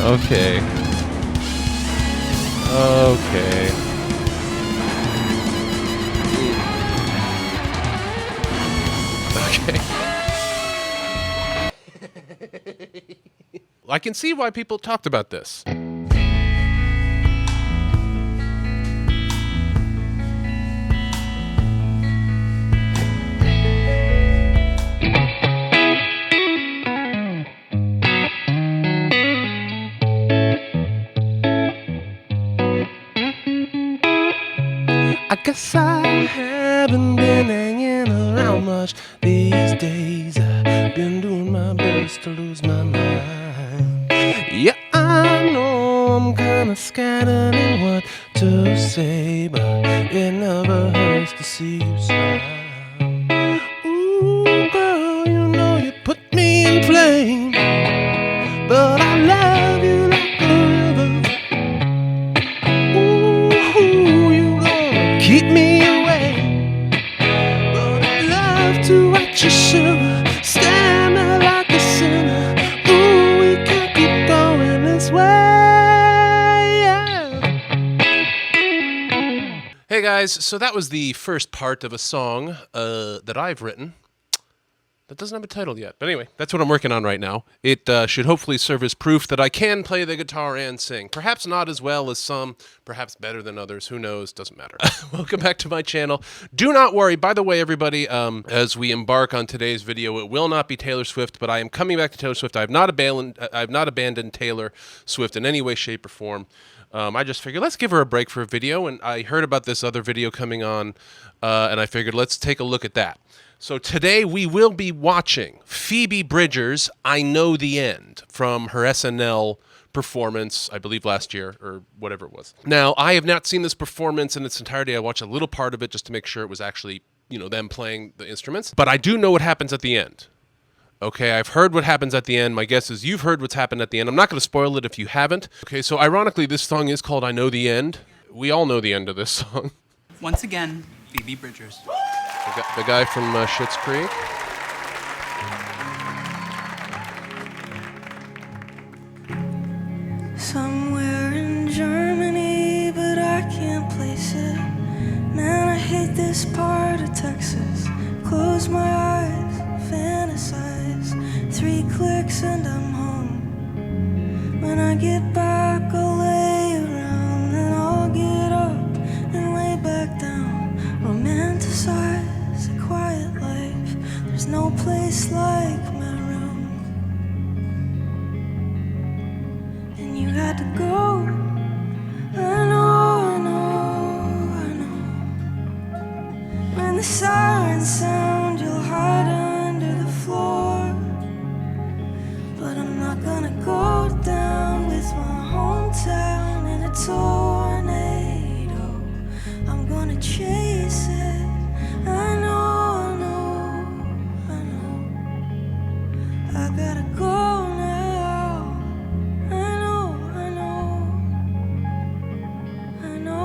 Okay. Okay. Okay. I can see why people talked about this. I guess I haven't been hanging around much these days. I've been doing my best to lose my mind. Yeah, I know I'm kinda scattered in what to say, but it never hurts to see you smile. Ooh, girl, you know you put me in flame, but I love you like a river. Ooh, you gonna keep me away, but I love to watch you shiver, stand there like a sinner. Ooh, we can't keep going this way. Yeah. Hey guys, so that was the first part of a song that I've written that doesn't have a title yet. But anyway, that's what I'm working on right now. It should hopefully serve as proof that I can play the guitar and sing. Perhaps not as well as some, perhaps better than others. Who knows? Doesn't matter. Welcome back to my channel. Do not worry. By the way, everybody, as we embark on today's video, it will not be Taylor Swift, but I am coming back to Taylor Swift. I have not abandoned Taylor Swift in any way, shape, or form. I just figured, let's give her a break for a video, and I heard about this other video coming on, and I figured, let's take a look at that. So today we will be watching Phoebe Bridgers' I Know the End from her SNL performance, I believe last year, or whatever it was. Now, I have not seen this performance in its entirety. I watched a little part of it just to make sure it was actually, you know, them playing the instruments. But I do know what happens at the end. Okay, I've heard what happens at the end. My guess is you've heard what's happened at the end. I'm not going to spoil it if you haven't. Okay, so ironically, this song is called I Know the End. We all know the end of this song. Once again, Phoebe Bridgers. The guy from Schitt's Creek. Somewhere in Germany, but I can't place it. Man, I hate this part of Texas. Close my eyes, fantasize. 3 clicks and I'm home. When I get back, I'll lay around, then I'll get up and lay back down. Romanticize a quiet life. There's no place like my room. And you had to go. I know. When the sirens sound, you'll hide under the floor. But I'm not gonna go down with my hometown in a tornado. I'm gonna chase it. I know. I gotta go now. I know.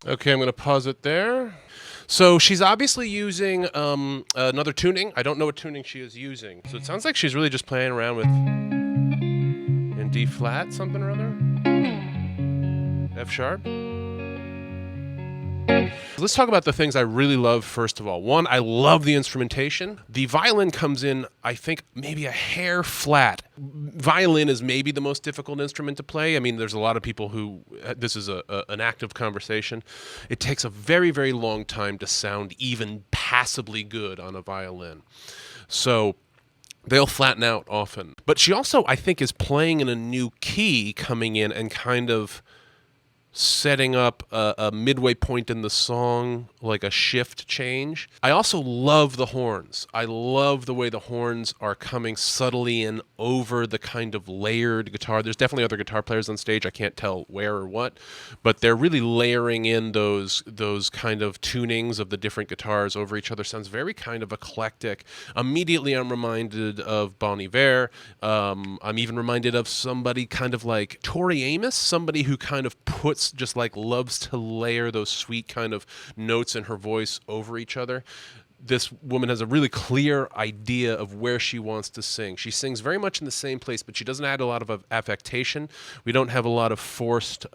Okay, I'm going to pause it there. So she's obviously using another tuning. I don't know what tuning she is using. So it sounds like she's really just playing around with in D flat, something or other. F sharp. Let's talk about the things I really love first of all. One, I love the instrumentation. The violin comes in, I think, maybe a hair flat. Violin is maybe the most difficult instrument to play. I mean, there's a lot of people who, this is an active conversation. It takes a very, very long time to sound even passably good on a violin. So they'll flatten out often. But she also, I think, is playing in a new key coming in and kind of setting up a midway point in the song, like a shift change. I also love the horns. I love the way the horns are coming subtly in over the kind of layered guitar. There's definitely other guitar players on stage. I can't tell where or what, but they're really layering in those kind of tunings of the different guitars over each other. Sounds very kind of eclectic. Immediately I'm reminded of Bon Iver. I'm even reminded of somebody kind of like Tori Amos, somebody who kind of puts just like loves to layer those sweet kind of notes in her voice over each other. This woman has a really clear idea of where she wants to sing. She sings very much in the same place, but she doesn't add a lot of affectation. We don't have a lot of forced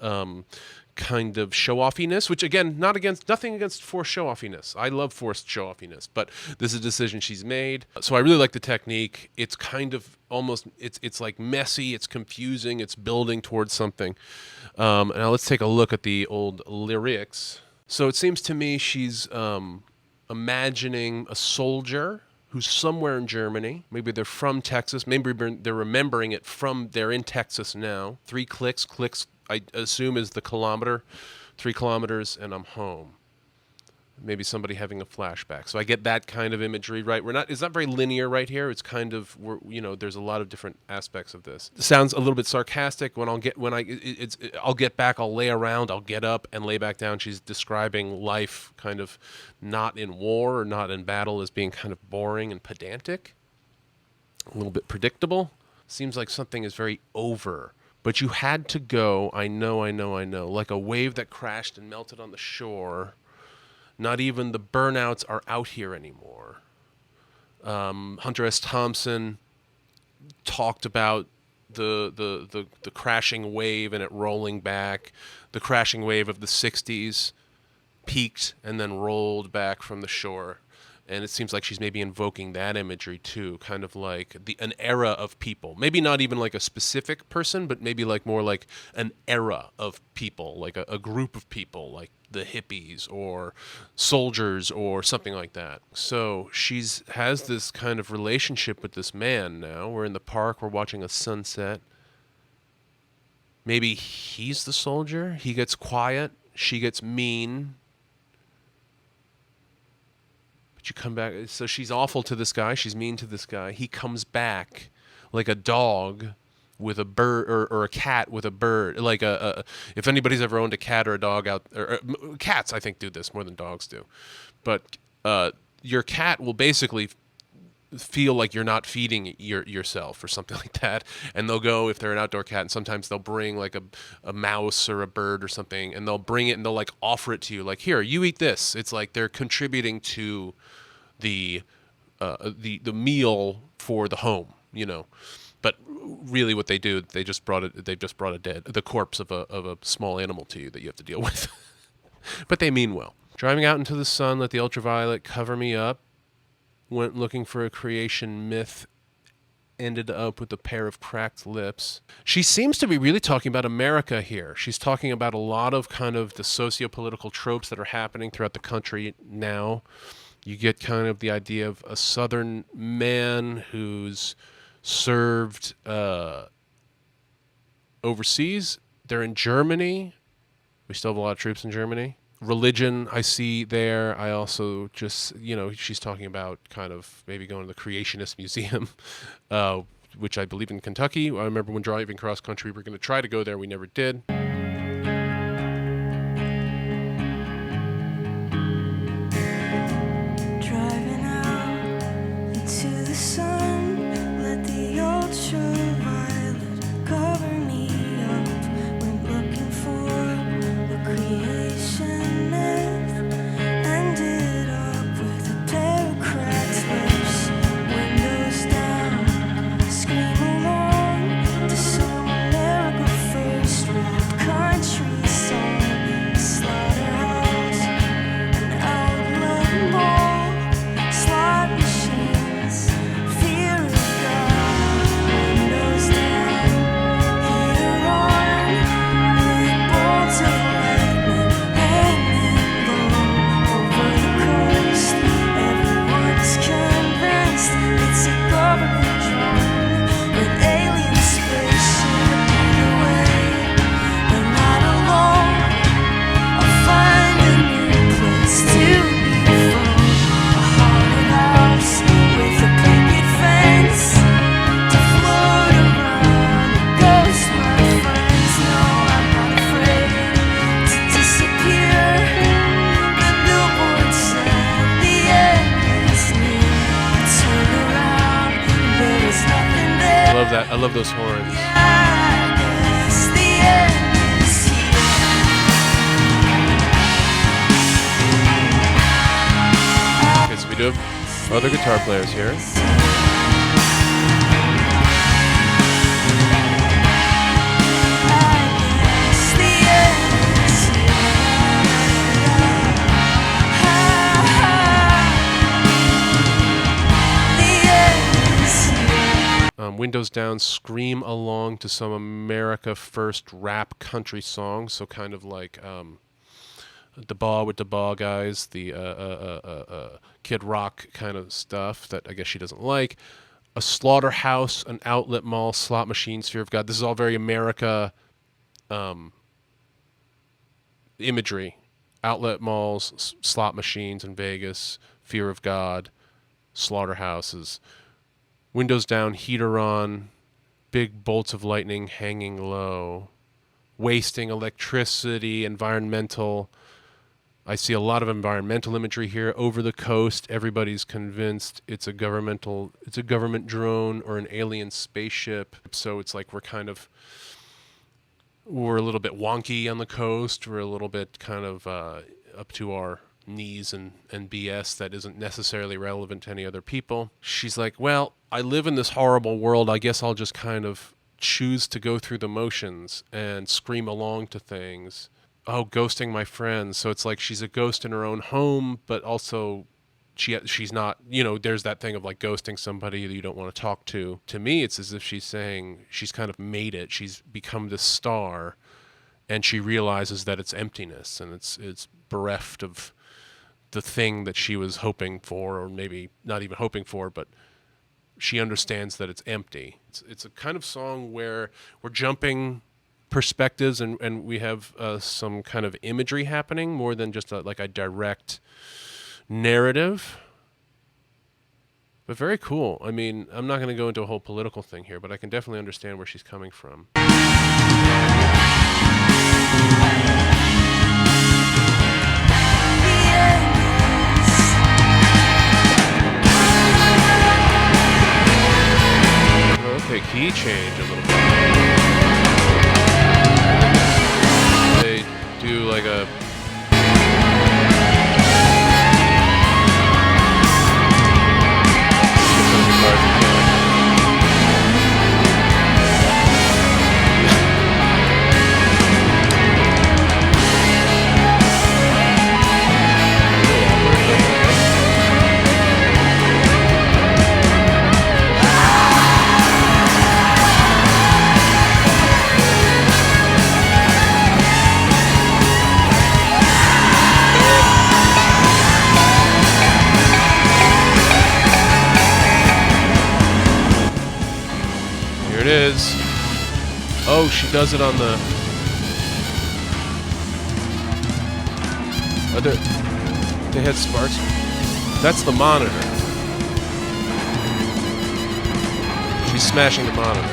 kind of show-offiness, which again, nothing against forced show-offiness. I love forced show-offiness, but this is a decision she's made. So I really like the technique. It's kind of almost, it's like messy, it's confusing, it's building towards something. Now let's take a look at the old lyrics. So it seems to me she's imagining a soldier who's somewhere in Germany. Maybe they're from Texas. Maybe they're remembering it from, they're in Texas now. 3 clicks, I assume is the kilometer, 3 kilometers, and I'm home. Maybe somebody having a flashback. So I get that kind of imagery, right? It's not very linear right here. It's kind of, there's a lot of different aspects of this. It sounds a little bit sarcastic. I'll get back, I'll lay around, I'll get up and lay back down. She's describing life kind of not in war or not in battle as being kind of boring and pedantic, a little bit predictable. Seems like something is very over. But you had to go, I know, like a wave that crashed and melted on the shore. Not even the burnouts are out here anymore. Hunter S. Thompson talked about the crashing wave and it rolling back. The crashing wave of the 60s peaked and then rolled back from the shore. And it seems like she's maybe invoking that imagery too, kind of like an era of people. Maybe not even like a specific person, but maybe like more like an era of people, like a group of people, like the hippies or soldiers or something like that. So has this kind of relationship with this man now. We're in the park, we're watching a sunset. Maybe he's the soldier. He gets quiet, she gets mean. But you come back, so she's awful to this guy, she's mean to this guy. He comes back like a dog with a bird, or a cat with a bird. Like if anybody's ever owned a cat or a dog out, or cats I think do this more than dogs do. But your cat will basically feel like you're not feeding yourself or something like that, and they'll go, if they're an outdoor cat, and sometimes they'll bring like a mouse or a bird or something, and they'll bring it and they'll like offer it to you, like, here, you eat this. It's like they're contributing to the meal for the home, but really what they do, they've just brought the corpse of a small animal to you that you have to deal with. But they mean well. Driving out into the sun, let the ultraviolet cover me up. Went looking for a creation myth, ended up with a pair of cracked lips. She seems to be really talking about America here. She's talking about a lot of kind of the socio-political tropes that are happening throughout the country now. You get kind of the idea of a Southern man who's served overseas. They're in Germany. We still have a lot of troops in Germany. Religion I see there. I also just, she's talking about kind of maybe going to the Creationist Museum, which I believe in Kentucky. I remember when driving cross country, we were going to try to go there. We never did. Driving out into the sun, let the ultraviolet cover me up. When looking for the creation myth, ended up with a pair of cracked lips. Windows down, scream along to some America First rap country song. Slaughterhouse, an outlet mall, slot machines, fear of God. Windows down, heater on, big bolts of lightning hanging low over the coast. Everyone's convinced it's a government drone with alien spaceship away. They're not alone. I'll find a new place to be from. A haunted house with a picket fence to float around. A ghost, my friends. No, I'm not afraid to disappear. The billboard said the end is near. Turn around, there is nothing there. I love that. I love those horns. I guess the end is here. do have other guitar players here. Windows down, scream along to some America First rap country song. So kind of like Da Baw with Da Baw guys, the Kid Rock kind of stuff that I guess she doesn't like. A slaughterhouse, an outlet mall, slot machines, fear of God. This is all very America imagery. Outlet malls, slot machines in Vegas, fear of God, slaughterhouses. Windows down, heater on, big bolts of lightning hanging low, wasting electricity, environmental. I see a lot of environmental imagery here. Over the coast, everybody's convinced it's a government drone or an alien spaceship. So it's like we're a little bit wonky on the coast. We're a little bit kind of up to our knees and BS that isn't necessarily relevant to any other people. She's like, well, I live in this horrible world. I guess I'll just kind of choose to go through the motions and scream along to things. Oh, ghosting my friends. So it's like she's a ghost in her own home, but also she's not, there's that thing of like ghosting somebody that you don't want to talk to. To me, it's as if she's saying she's kind of made it. She's become this star, and she realizes that it's emptiness and it's bereft of the thing that she was hoping for, or maybe not even hoping for, but she understands that it's empty. It's a kind of song where we're jumping perspectives and we have some kind of imagery happening more than just like a direct narrative. But very cool. I mean, I'm not going to go into a whole political thing here, but I can definitely understand where she's coming from. Okay, key change a little bit. They do like a... Here it is. Oh, she does it on the... They had sparks. That's the monitor. She's smashing the monitor.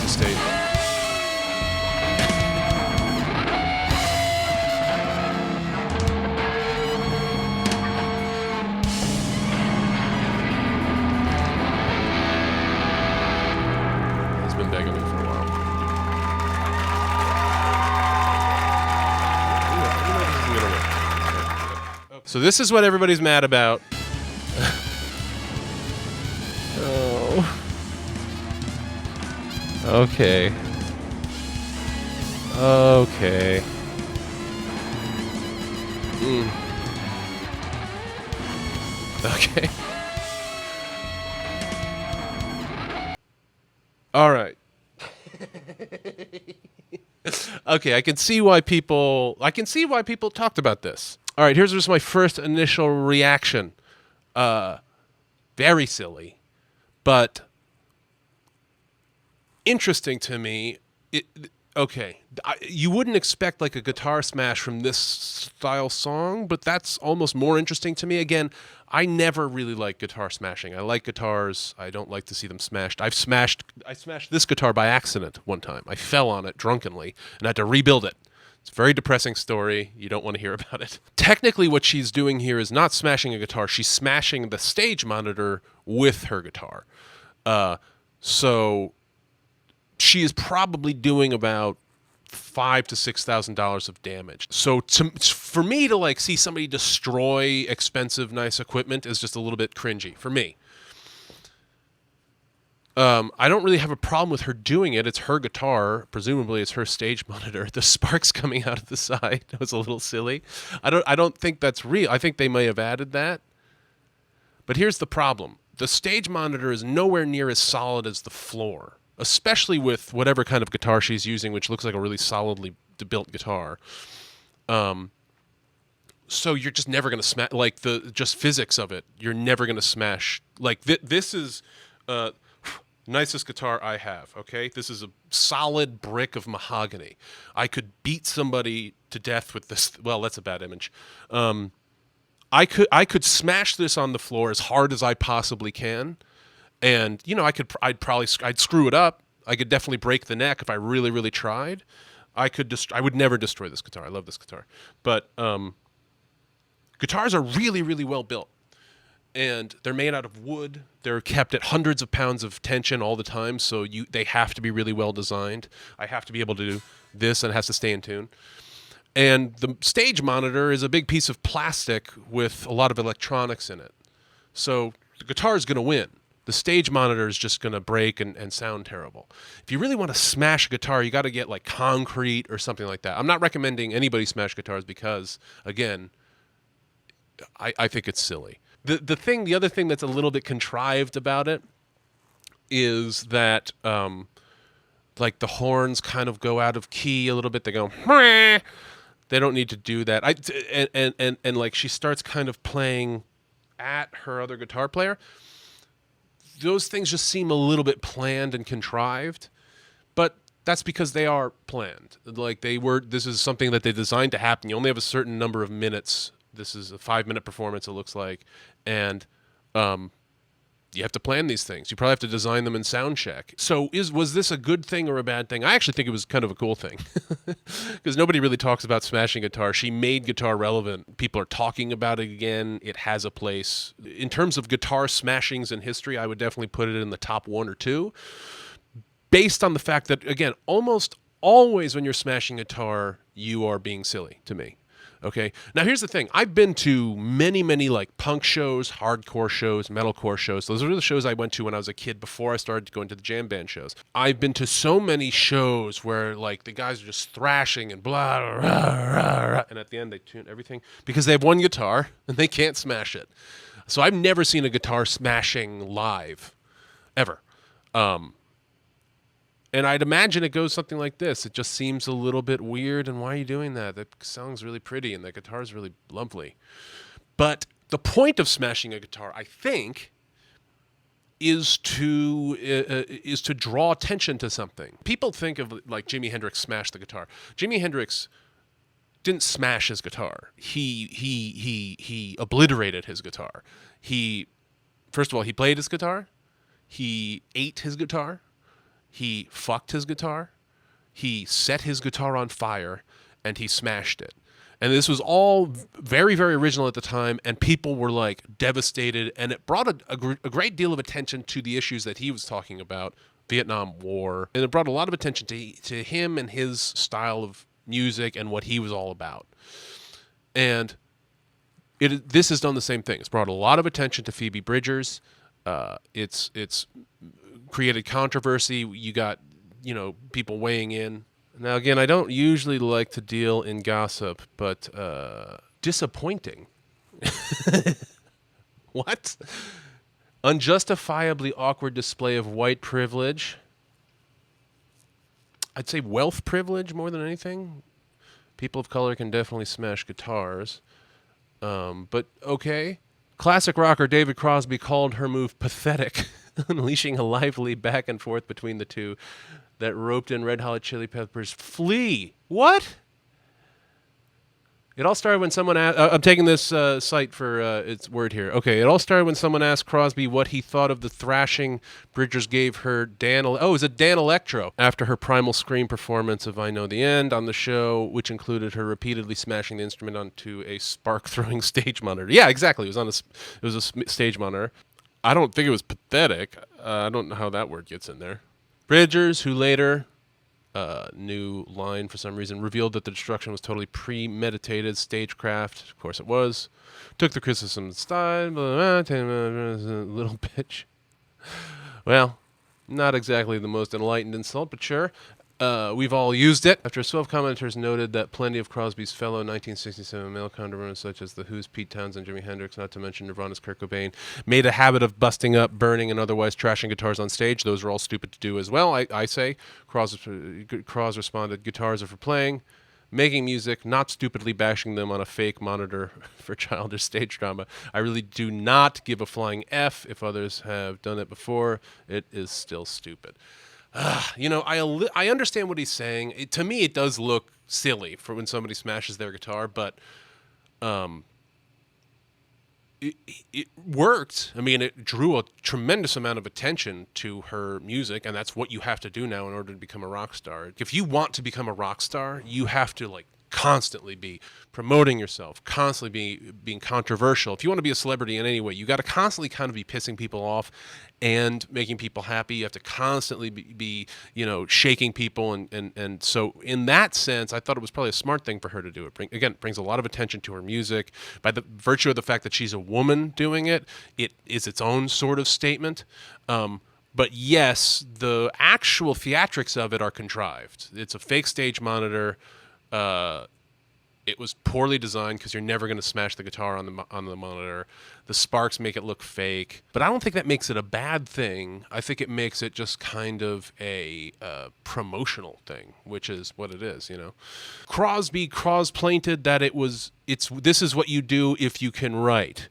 The stage. He's been begging me for a while. So this is what everybody's mad about. Oh. Okay. Okay. Okay. All right. Okay, I can see why people talked about this. All right, here's just my first initial reaction. Very silly, but interesting to me. You wouldn't expect like a guitar smash from this style song, but that's almost more interesting to me. Again, I never really like guitar smashing. I like guitars. I don't like to see them smashed. I smashed this guitar by accident one time. I fell on it drunkenly and had to rebuild it. It's a very depressing story. You don't want to hear about it. Technically, what she's doing here is not smashing a guitar. She's smashing the stage monitor with her guitar. So she is probably doing about $5,000 to $6,000 of damage. So for me to like see somebody destroy expensive, nice equipment is just a little bit cringy for me. I don't really have a problem with her doing it. It's her guitar. Presumably it's her stage monitor. The sparks coming out of the side was a little silly. I don't think that's real. I think they may have added that. But here's the problem. The stage monitor is nowhere near as solid as the floor, especially with whatever kind of guitar she's using, which looks like a really solidly built guitar. So you're just never going to smash, like just physics of it. You're never going to smash. Like this is nicest guitar I have, okay? This is a solid brick of mahogany. I could beat somebody to death with this. Well, that's a bad image. I could smash this on the floor as hard as I possibly can, and I'd screw it up. I could definitely break the neck if I really, really tried. I would never destroy this guitar. I love this guitar, but guitars are really, really well built, and they're made out of wood. They're kept at hundreds of pounds of tension all the time, so they have to be really well designed. I have to be able to do this, and it has to stay in tune. And the stage monitor is a big piece of plastic with a lot of electronics in it. So the guitar is going to win. The stage monitor is just going to break and sound terrible. If you really want to smash a guitar, you got to get like concrete or something like that. I'm not recommending anybody smash guitars because, again, I think it's silly. The other thing that's a little bit contrived about it is that like the horns kind of go out of key a little bit. They go, Meh. They don't need to do that. And like she starts kind of playing at her other guitar player. Those things just seem a little bit planned and contrived, but that's because they are planned. Like this is something that they designed to happen. You only have a certain number of minutes. This is a 5-minute performance, it looks like. And you have to plan these things. You probably have to design them in sound check. So was this a good thing or a bad thing? I actually think it was kind of a cool thing because nobody really talks about smashing guitar. She made guitar relevant. People are talking about it again. It has a place. In terms of guitar smashings in history, I would definitely put it in the top 1 or 2 based on the fact that, again, almost always when you're smashing guitar, you are being silly to me. Okay. Now here's the thing. I've been to many, many like punk shows, hardcore shows, metalcore shows. Those are the shows I went to when I was a kid before I started going to the jam band shows. I've been to so many shows where like the guys are just thrashing and blah, rah, rah, rah, and at the end they tune everything because they have one guitar and they can't smash it. So I've never seen a guitar smashing live, ever. And I'd imagine it goes something like this. It just seems a little bit weird, and why are you doing that? That song's really pretty, and the guitar's really lovely. But the point of smashing a guitar, I think, is to draw attention to something. People think of like Jimi Hendrix smashed the guitar. Jimi Hendrix didn't smash his guitar. He obliterated his guitar. First of all, he played his guitar. He ate his guitar. He fucked his guitar, he set his guitar on fire, and he smashed it. And this was all very, very original at the time, and people were like devastated, and it brought a great deal of attention to the issues that he was talking about, Vietnam War, and it brought a lot of attention to him and his style of music and what he was all about. And this has done the same thing. It's brought a lot of attention to Phoebe Bridgers. It's created controversy. You got, people weighing in. Now, again, I don't usually like to deal in gossip, but disappointing. What? Unjustifiably awkward display of white privilege. I'd say wealth privilege more than anything. People of color can definitely smash guitars. But okay. Classic rocker David Crosby called her move pathetic, unleashing a lively back and forth between the two that roped in Red Hot Chili Peppers' Flea. What? It all started when someone asked... I'm taking this site for its word here. Okay, it all started when someone asked Crosby what he thought of the thrashing Bridgers gave her Dan Electro after her Primal Scream performance of I Know the End on the show, which included her repeatedly smashing the instrument onto a spark-throwing stage monitor. Yeah, exactly. It was a stage monitor. I don't think it was pathetic. I don't know how that word gets in there. Bridgers, who later new line for some reason, revealed that the destruction was totally premeditated, stagecraft. Of course it was. Took the criticism aside, little bitch. Well, not exactly the most enlightened insult, but sure. We've all used it. After 12 commenters noted that plenty of Crosby's fellow 1967 male counterparts, such as The Who's Pete Townsend, Jimi Hendrix, not to mention Nirvana's Kurt Cobain, made a habit of busting up, burning, and otherwise trashing guitars on stage. Those are all stupid to do as well, I say. Cross responded, guitars are for playing, making music, not stupidly bashing them on a fake monitor for childish stage drama. I really do not give a flying F if others have done it before. It is still stupid. You know, I understand what he's saying. To me, it does look silly for when somebody smashes their guitar, but it worked. I mean, it drew a tremendous amount of attention to her music, and that's what you have to do now in order to become a rock star. If you want to become a rock star, you have to, like, constantly be promoting yourself, constantly being controversial. If you want to be a celebrity in any way, you got to constantly kind of be pissing people off and making people happy. You have to constantly be shaking people. And so in that sense, I thought it was probably a smart thing for her to do. It brings a lot of attention to her music. By the virtue of the fact that she's a woman doing it, it is its own sort of statement. But yes, the actual theatrics of it are contrived. It's a fake stage monitor. It was poorly designed because you're never going to smash the guitar on the monitor. The sparks make it look fake, but I don't think that makes it a bad thing. I think it makes it just kind of a promotional thing, which is what it is, you know. Crosby cross-plainted that this is what you do if you can write.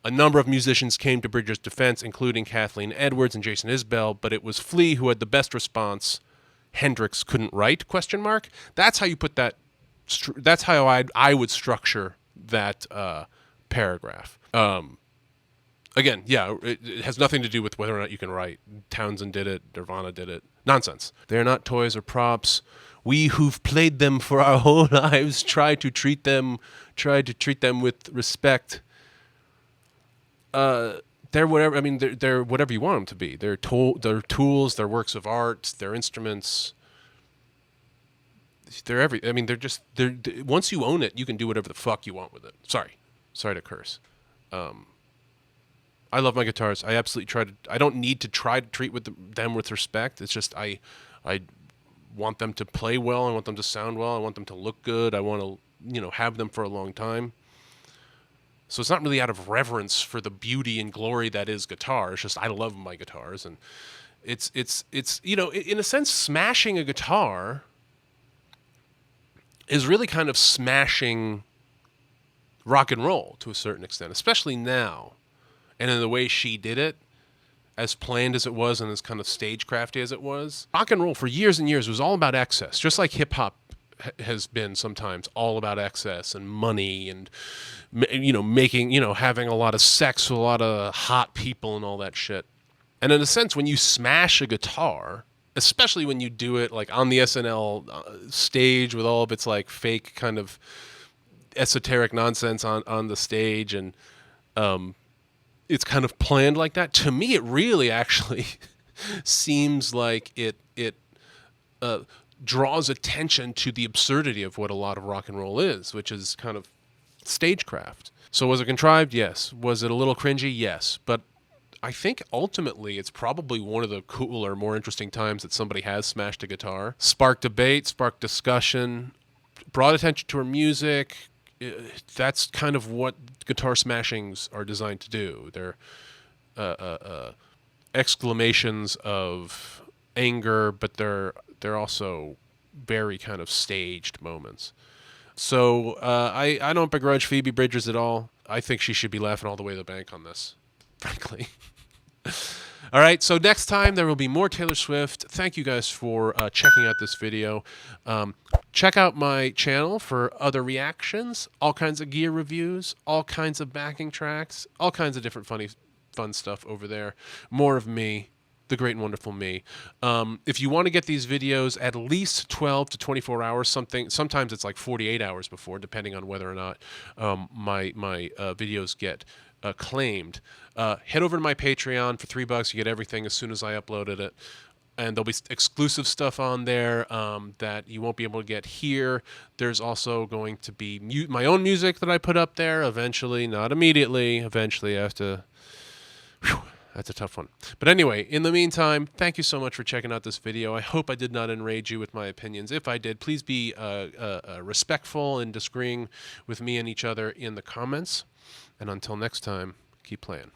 A number of musicians came to Bridgers' defense, including Kathleen Edwards and Jason Isbell, but it was Flea who had the best response. Hendrix couldn't write? ? That's how you put that. That's how I would structure that paragraph. Again, yeah, it has nothing to do with whether or not you can write. Townsend did it. Nirvana did it. Nonsense. They're not toys or props. We who've played them for our whole lives try to treat them with respect. They're whatever. I mean, they're whatever you want them to be. They're tools. They're works of art. They're instruments. They're once you own it, you can do whatever the fuck you want with it. Sorry to curse. I love my guitars. I absolutely I don't need to try to treat them with respect. It's just I want them to play well. I want them to sound well. I want them to look good. I want to have them for a long time. So it's not really out of reverence for the beauty and glory that is guitar. It's just I love my guitars, and it's in a sense, smashing a guitar is really kind of smashing rock and roll to a certain extent, especially now. And in the way she did it, as planned as it was and as kind of stagecrafty as it was, rock and roll for years and years was all about excess, just like hip-hop has been sometimes all about excess and money and, having a lot of sex with a lot of hot people and all that shit. And in a sense, when you smash a guitar, especially when you do it like on the SNL stage with all of its like fake kind of esoteric nonsense on the stage, and it's kind of planned like that. To me, it really actually seems like it draws attention to the absurdity of what a lot of rock and roll is, which is kind of stagecraft. So was it contrived? Yes. Was it a little cringy? Yes. But I think ultimately it's probably one of the cooler, more interesting times that somebody has smashed a guitar. Sparked debate, sparked discussion, brought attention to her music. That's kind of what guitar smashings are designed to do. They're exclamations of anger, but they're also very kind of staged moments. So I don't begrudge Phoebe Bridgers at all. I think she should be laughing all the way to the bank on this, frankly. All right, so next time there will be more Taylor Swift. Thank you guys for checking out this video. Check out my channel for other reactions, all kinds of gear reviews, all kinds of backing tracks, all kinds of different fun stuff over there. More of me, the great and wonderful me. If you want to get these videos at least 12 to 24 hours, sometimes it's like 48 hours before, depending on whether or not my videos get claimed. Head over to my Patreon for $3. You get everything as soon as I uploaded it. and there'll be exclusive stuff on there that you won't be able to get here. There's also going to be my own music that I put up there eventually, not immediately. Eventually, I have to... Whew, that's a tough one. But anyway, in the meantime, thank you so much for checking out this video. I hope I did not enrage you with my opinions. If I did, please be respectful and disagreeing with me and each other in the comments. And until next time, keep playing.